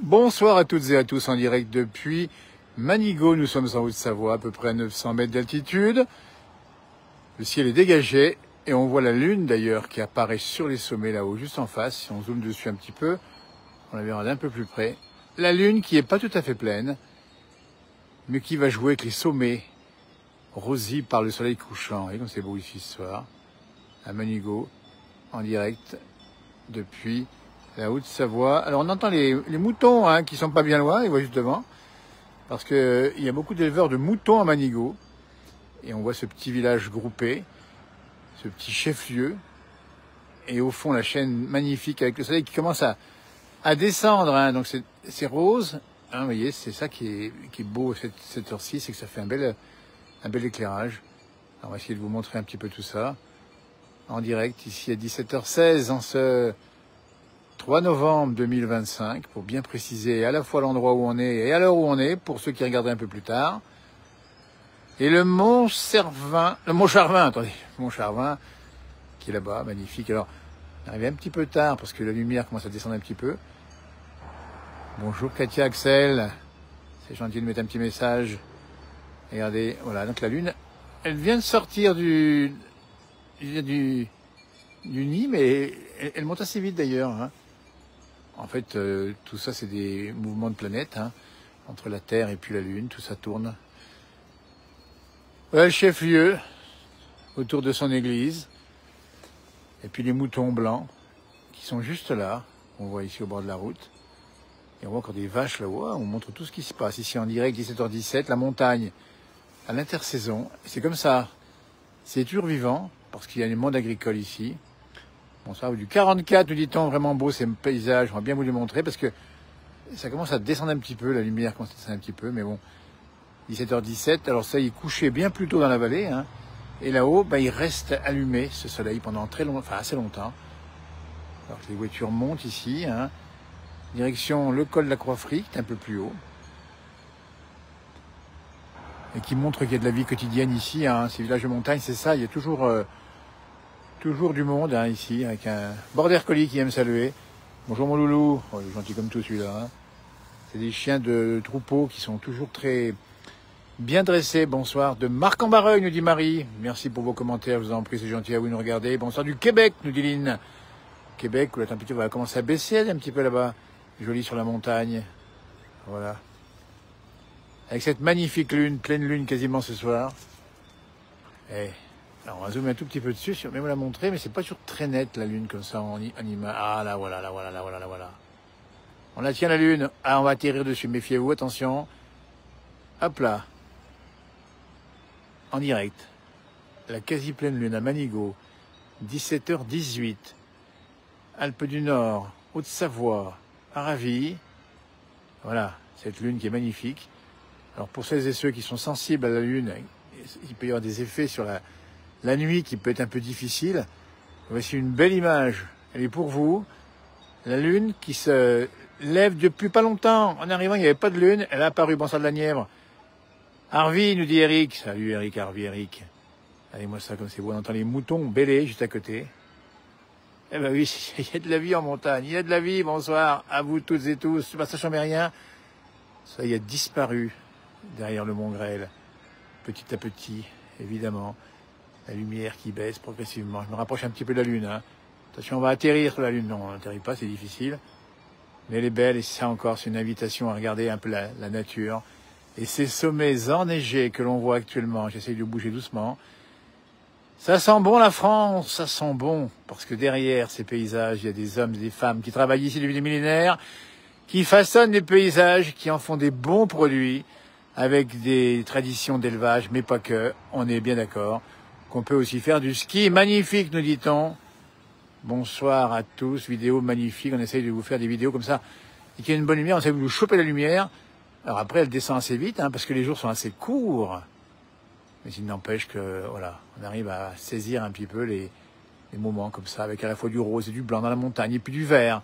Bonsoir à toutes et à tous en direct depuis Manigo. Nous sommes en Haute-Savoie, à peu près à 900 mètres d'altitude. Le ciel est dégagé et on voit la lune d'ailleurs qui apparaît sur les sommets là-haut, juste en face. Si on zoome dessus un petit peu, on la verra d'un peu plus près. La lune qui n'est pas tout à fait pleine, mais qui va jouer avec les sommets rosis par le soleil couchant. Et comme c'est beau ici ce soir, à Manigo, en direct depuis la Haute-Savoie. Alors on entend les moutons qui sont pas bien loin, ils voient juste devant, parce qu'il y a beaucoup d'éleveurs de moutons à Manigo. Et on voit ce petit village groupé, ce petit chef-lieu. Et au fond, la chaîne magnifique avec le soleil qui commence à descendre. Donc c'est rose. Vous voyez, c'est ça qui est beau cette heure-ci, c'est que ça fait un bel éclairage. Alors, on va essayer de vous montrer un petit peu tout ça en direct, ici à 17h16, en ce 3 novembre 2025, pour bien préciser à la fois l'endroit où on est et à l'heure où on est, pour ceux qui regarderaient un peu plus tard. Et le Mont Charvin, qui est là-bas, magnifique. Alors, on est arrivé un petit peu tard, parce que la lumière commence à descendre un petit peu. Bonjour Katia, Axel, c'est gentil de mettre un petit message. Regardez, voilà, donc la lune, elle vient de sortir du nid, mais elle monte assez vite d'ailleurs. En fait, tout ça, c'est des mouvements de planètes, entre la Terre et puis la Lune, tout ça tourne. Voilà le chef-lieu, autour de son église. Et puis les moutons blancs, qui sont juste là, on voit ici au bord de la route. Et on voit encore des vaches là-haut, on montre tout ce qui se passe. Ici en direct, 17h17, la montagne, à l'intersaison. C'est comme ça, c'est toujours vivant, parce qu'il y a un monde agricole ici. Bonsoir, du 44, nous dit-on, vraiment beau ces paysages, on va bien vous les montrer, parce que ça commence à descendre un petit peu, la lumière commence à descendre un petit peu, mais bon, 17h17, alors ça, il est couché bien plus tôt dans la vallée, et là-haut, il reste allumé, ce soleil, pendant assez longtemps. Alors que les voitures montent ici, direction le col de la Croix-Frique, un peu plus haut, et qui montre qu'il y a de la vie quotidienne ici, ces villages de montagne, c'est ça, il y a toujours du monde ici, avec un border collie qui aime saluer. Bonjour mon loulou, il est gentil comme tout celui-là. C'est des chiens de troupeau qui sont toujours très bien dressés. Bonsoir de Marc-en-Barreuil, nous dit Marie. Merci pour vos commentaires, je vous en prie, c'est gentil à vous de nous regarder. Bonsoir du Québec, nous dit Lynn. Québec, où la température va commencer à baisser un petit peu là-bas. Joli sur la montagne. Voilà. Avec cette magnifique lune, pleine lune quasiment ce soir. Alors on va zoomer un tout petit peu dessus, si on même la montrer, mais c'est pas toujours très net la lune comme ça en image. Ah là voilà, là voilà, là voilà, là voilà. On la tient la lune. Ah, on va atterrir dessus, méfiez-vous, attention. Hop là. En direct. La quasi pleine lune à Manigo. 17h18. Alpes du Nord, Haute-Savoie, Aravie. Voilà, cette lune qui est magnifique. Alors pour celles et ceux qui sont sensibles à la lune, il peut y avoir des effets sur la nuit qui peut être un peu difficile. Voici une belle image. Elle est pour vous. La lune qui se lève depuis pas longtemps. En arrivant, il n'y avait pas de lune. Elle a apparu. Bonsoir de la Nièvre. Harvey, nous dit Eric. Salut Eric, Harvey, Eric. Allez, moi ça comme c'est beau. On entend les moutons bêler juste à côté. Eh ben oui, il y a de la vie en montagne. Il y a de la vie. Bonsoir à vous toutes et tous. Ça change rien. Ça y a disparu derrière le Mont Grêle. Petit à petit, évidemment. La lumière qui baisse progressivement. Je me rapproche un petit peu de la lune. Attention, on va atterrir sur la lune. Non, on n'atterrit pas, c'est difficile. Mais elle est belle et ça encore, c'est une invitation à regarder un peu la nature. Et ces sommets enneigés que l'on voit actuellement, j'essaye de bouger doucement. Ça sent bon la France, ça sent bon. Parce que derrière ces paysages, il y a des hommes et des femmes qui travaillent ici depuis des millénaires, qui façonnent des paysages, qui en font des bons produits, avec des traditions d'élevage, mais pas que, on est bien d'accord. Qu'on peut aussi faire du ski magnifique, nous dit-on. Bonsoir à tous, vidéo magnifique, on essaye de vous faire des vidéos comme ça, et qu'il y a une bonne lumière, on essaie de vous choper la lumière. Alors après, elle descend assez vite, parce que les jours sont assez courts, mais il n'empêche que, voilà, on arrive à saisir un petit peu les moments comme ça, avec à la fois du rose et du blanc dans la montagne, et puis du vert,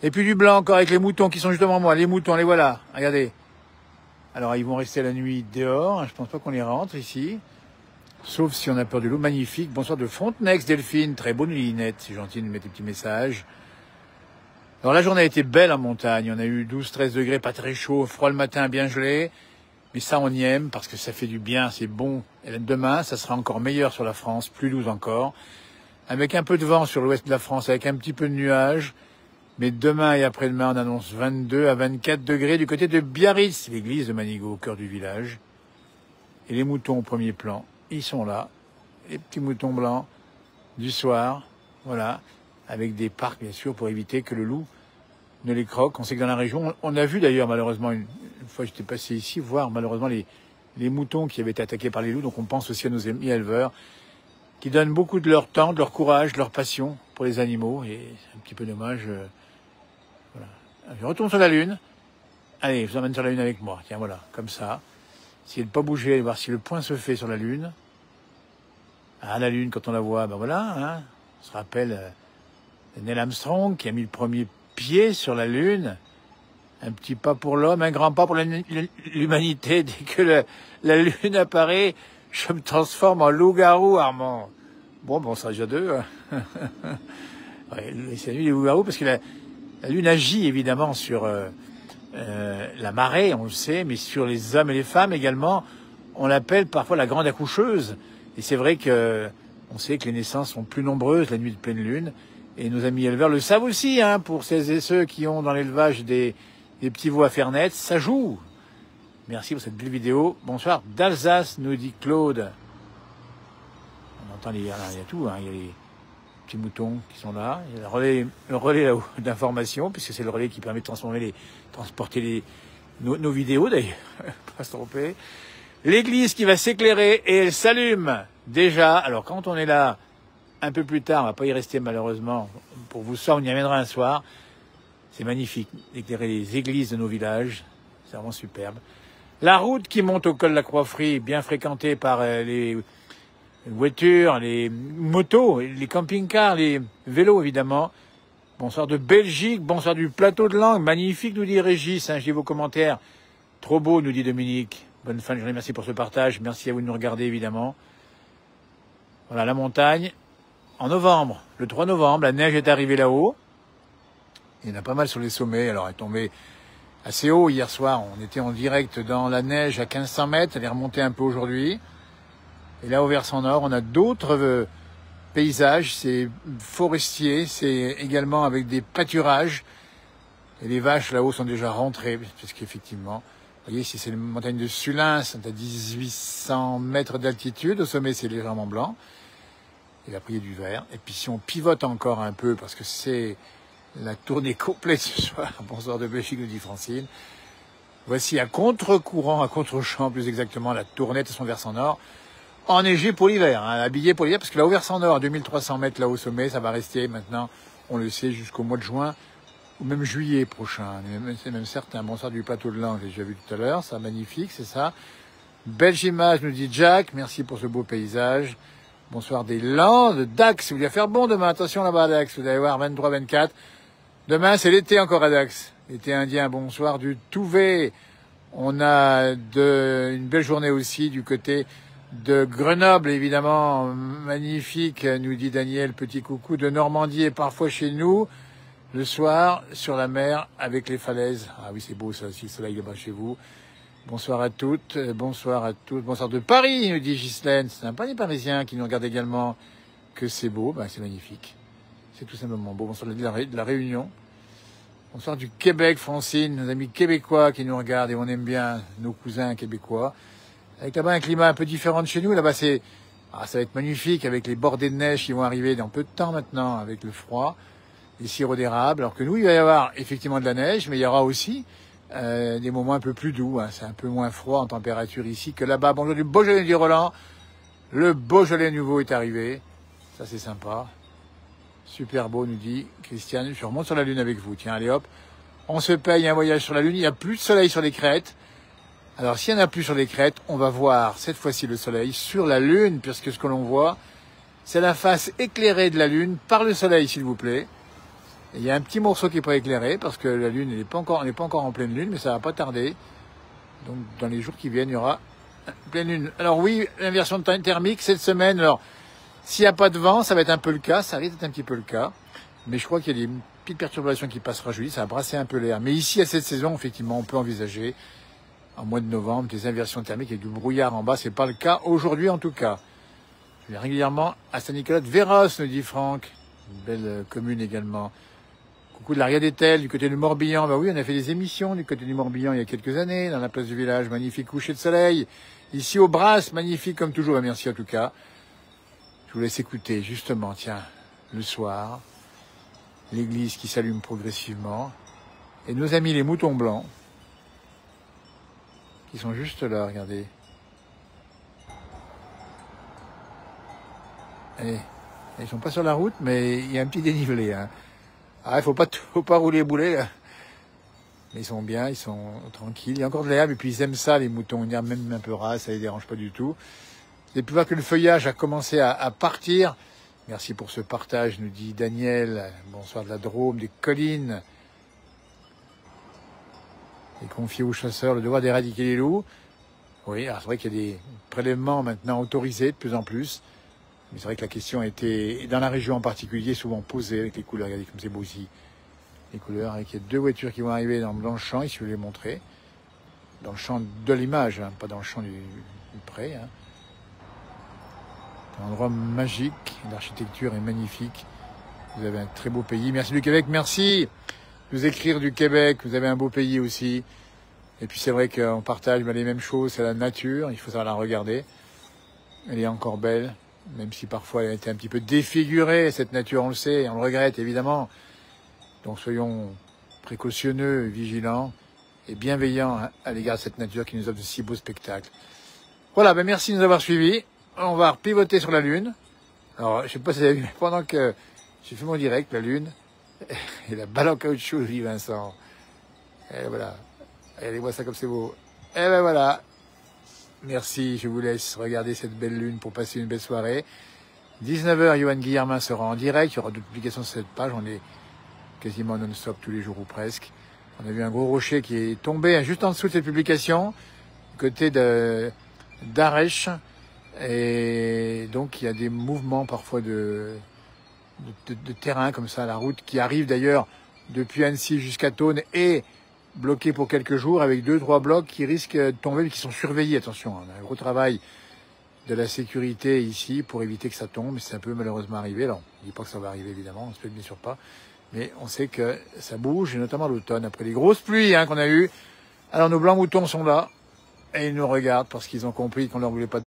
et puis du blanc encore avec les moutons qui sont juste devant moi, les moutons, les voilà, regardez. Alors ils vont rester la nuit dehors, je pense pas qu'on les rentre ici. Sauf si on a peur de l'eau. Magnifique. Bonsoir de Frontenex, Delphine. Très bonne linette. C'est gentil de nous mettre des petits messages. Alors la journée a été belle en montagne, on a eu 12-13 degrés, pas très chaud, froid le matin, bien gelé, mais ça on y aime parce que ça fait du bien, c'est bon. Et demain, ça sera encore meilleur sur la France, plus doux encore, avec un peu de vent sur l'ouest de la France, avec un petit peu de nuages, mais demain et après-demain, on annonce 22 à 24 degrés du côté de Biarritz, l'église de Manigot, au cœur du village. Et les moutons au premier plan, ils sont là, les petits moutons blancs du soir, voilà, avec des parcs bien sûr pour éviter que le loup ne les croque. On sait que dans la région, on a vu d'ailleurs malheureusement, une fois j'étais passé ici, voir malheureusement les moutons qui avaient été attaqués par les loups, donc on pense aussi à nos amis éleveurs, qui donnent beaucoup de leur temps, de leur courage, de leur passion pour les animaux, et c'est un petit peu dommage. Voilà. Je retourne sur la Lune. Allez, je vous emmène sur la Lune avec moi. Tiens, voilà, comme ça. Essayez de ne pas bouger, allez voir si le point se fait sur la Lune. Ah, la Lune, quand on la voit, ben voilà, hein, on se rappelle Neil Armstrong qui a mis le premier pied sur la Lune. Un petit pas pour l'homme, un grand pas pour l'humanité. Dès que la Lune apparaît, je me transforme en loup-garou, Armand. Bon, on sera déjà deux. Hein. Ouais, c'est lui les loups-garous, parce que la Lune agit évidemment sur la marée, on le sait, mais sur les hommes et les femmes également. On l'appelle parfois la grande accoucheuse. Et c'est vrai que on sait que les naissances sont plus nombreuses la nuit de pleine lune. Et nos amis éleveurs le savent aussi, hein, pour celles et ceux qui ont dans l'élevage des petits veaux à faire naître, ça joue. Merci pour cette belle vidéo. Bonsoir d'Alsace, nous dit Claude. On entend il y a tout, hein, il y a les petits moutons qui sont là. Il y a le relais là-haut d'information, puisque c'est le relais qui permet de transporter nos vidéos d'ailleurs, pas se tromper. L'église qui va s'éclairer et elle s'allume déjà. Alors quand on est là un peu plus tard, on va pas y rester malheureusement. Pour vous ça, on y reviendra un soir. C'est magnifique d'éclairer les églises de nos villages. C'est vraiment superbe. La route qui monte au col de la Croix-Frie, bien fréquentée par les voitures, les motos, les camping-cars, les vélos évidemment. Bonsoir de Belgique, bonsoir du plateau de Langue. Magnifique, nous dit Régis. Hein, je lis vos commentaires. Trop beau, nous dit Dominique. Bonne fin de journée, merci pour ce partage. Merci à vous de nous regarder, évidemment. Voilà, la montagne. En novembre, le 3 novembre, la neige est arrivée là-haut. Il y en a pas mal sur les sommets. Alors, elle est tombée assez haut hier soir. On était en direct dans la neige à 1500 mètres. Elle est remontée un peu aujourd'hui. Et là, au versant nord, on a d'autres paysages. C'est forestier. C'est également avec des pâturages. Et les vaches là-haut sont déjà rentrées. Parce qu'effectivement... Vous voyez, ici, c'est la montagne de Sulins, c'est à 1800 mètres d'altitude. Au sommet, c'est légèrement blanc. Il a pris du vert. Et puis, si on pivote encore un peu, parce que c'est la tournée complète ce soir, bonsoir de Belgique, nous dit Francine. Voici à contre-courant, à contre-champ, plus exactement, la tournée de son versant nord. Enneigé pour l'hiver, hein, habillé pour l'hiver, parce que là, au versant nord, à 2300 mètres, là, au sommet, ça va rester maintenant, on le sait, jusqu'au mois de juin. Ou même juillet prochain, c'est même certain. Bonsoir du plateau de Langue, j'ai déjà vu tout à l'heure, ça magnifique, c'est ça. Belle image, nous dit Jack, merci pour ce beau paysage. Bonsoir des Landes, Dax, il va faire bon demain, attention là-bas à Dax, vous allez voir 23-24. Demain, c'est l'été encore à Dax, l'été indien. Bonsoir du Touvet. On a une belle journée aussi du côté de Grenoble, évidemment, magnifique, nous dit Daniel, petit coucou de Normandie et parfois chez nous. Le soir, sur la mer, avec les falaises. Ah oui, c'est beau ça aussi, le soleil est bas chez vous. Bonsoir à toutes, bonsoir à tous. Bonsoir de Paris, nous dit Ghislaine. C'est un panier parisien qui nous regarde également. Que c'est beau, c'est magnifique. C'est tout simplement beau. Bonsoir de la Réunion. Bonsoir du Québec, Francine, nos amis québécois qui nous regardent et on aime bien nos cousins québécois. Avec là-bas un climat un peu différent de chez nous. Là-bas, ça va être magnifique avec les bordées de neige qui vont arriver dans peu de temps maintenant, avec le froid. Les sirops d'érable, alors que nous, il va y avoir effectivement de la neige, mais il y aura aussi des moments un peu plus doux. Hein. C'est un peu moins froid en température ici que là-bas. Bonjour du Beaujolais du Roland. Le Beaujolais nouveau est arrivé. Ça, c'est sympa. Super beau, nous dit Christiane. Je remonte sur la Lune avec vous. Tiens, allez hop. On se paye un voyage sur la Lune. Il n'y a plus de soleil sur les crêtes. Alors, s'il n'y en a plus sur les crêtes, on va voir cette fois-ci le soleil sur la Lune, puisque ce que l'on voit, c'est la face éclairée de la Lune par le soleil, s'il vous plaît. Et il y a un petit morceau qui n'est pas éclairé parce que la Lune n'est pas encore en pleine Lune, mais ça va pas tarder. Donc dans les jours qui viennent, il y aura pleine Lune. Alors oui, l'inversion thermique cette semaine. Alors s'il n'y a pas de vent, ça va être un peu le cas, ça risque d'être un petit peu le cas. Mais je crois qu'il y a des petite perturbation qui passera jeudi, ça va brasser un peu l'air. Mais ici, à cette saison, effectivement, on peut envisager, en mois de novembre, des inversions thermiques et du brouillard en bas. C'est pas le cas aujourd'hui, en tout cas. Je vais régulièrement à Saint-Nicolas-de-Véros, nous dit Franck. Une belle commune également. Coucou de l'Aria d'Etel, du côté du Morbihan. Bah oui, on a fait des émissions du côté du Morbihan il y a quelques années, dans la place du village. Magnifique coucher de soleil. Ici au Brasse, magnifique comme toujours. Bah, merci en tout cas. Je vous laisse écouter, justement, tiens, le soir, l'église qui s'allume progressivement. Et nos amis les moutons blancs, qui sont juste là, regardez. Allez, ils sont pas sur la route, mais il y a un petit dénivelé, hein. Ah, il faut pas rouler boulet, là. Mais ils sont bien, ils sont tranquilles. Il y a encore de l'herbe, et puis ils aiment ça, les moutons. Une herbe même un peu rase, ça les dérange pas du tout. Vous avez pu voir que le feuillage a commencé à partir. Merci pour ce partage, nous dit Daniel. Bonsoir de la Drôme, des collines. Et confier aux chasseurs le devoir d'éradiquer les loups. Oui, alors c'est vrai qu'il y a des prélèvements maintenant autorisés de plus en plus. Mais c'est vrai que la question a été, dans la région en particulier, souvent posée avec les couleurs. Regardez comme c'est beau aussi. Les couleurs, avec les deux voitures qui vont arriver dans le champ, ici je vais les montrer. Dans le champ de l'image, hein, pas dans le champ du pré. Hein. C'est un endroit magique, l'architecture est magnifique. Vous avez un très beau pays. Merci du Québec, merci de nous écrire du Québec. Vous avez un beau pays aussi. Et puis c'est vrai qu'on partage les mêmes choses, c'est la nature, il faut savoir la regarder. Elle est encore belle. Même si parfois elle a été un petit peu défigurée, cette nature, on le sait, on le regrette évidemment. Donc soyons précautionneux, vigilants et bienveillants à l'égard de cette nature qui nous offre de si beaux spectacles. Voilà, ben merci de nous avoir suivis. On va pivoter sur la Lune. Alors, je sais pas si vous avez vu, mais pendant que j'ai fait mon direct, la Lune, et la balle en caoutchouc, dit Vincent. Et voilà. Allez, moi ça comme c'est beau. Et ben voilà. Merci, je vous laisse regarder cette belle lune pour passer une belle soirée. 19h, Johan Guillermin sera en direct. Il y aura d'autres publications sur cette page. On est quasiment non-stop tous les jours ou presque. On a vu un gros rocher qui est tombé juste en dessous de cette publication, côté d'Arèche. Et donc, il y a des mouvements parfois de terrain comme ça, la route qui arrive d'ailleurs depuis Annecy jusqu'à Thônes et bloqué pour quelques jours avec 2-3 blocs qui risquent de tomber mais qui sont surveillés. Attention, on a un gros travail de la sécurité ici pour éviter que ça tombe. Ça peut malheureusement arriver. Alors, je ne dis pas que ça va arriver évidemment, on ne se peut bien sûr pas. Mais on sait que ça bouge, et notamment l'automne, après les grosses pluies qu'on a eues. Alors nos blancs moutons sont là et ils nous regardent parce qu'ils ont compris qu'on leur voulait pas